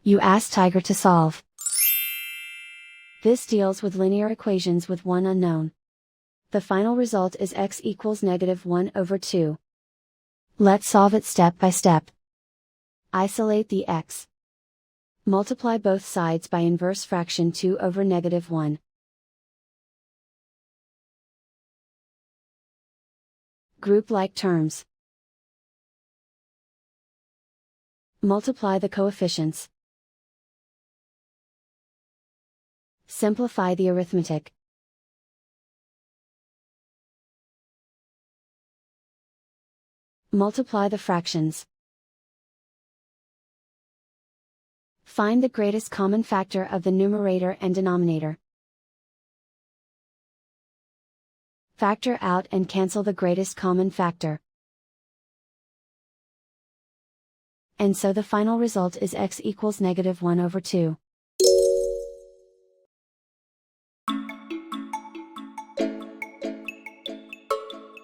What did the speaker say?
You ask Tiger to solve. This deals with linear equations with one unknown. The final result is x equals -1/2. Let's solve it step by step. Isolate the x. Multiply both sides by inverse fraction 2/-1. Group like terms. Multiply the coefficients. Simplify the arithmetic. Multiply the fractions. Find the greatest common factor of the numerator and denominator. Factor out and cancel the greatest common factor. And so the final result is x equals -1/2.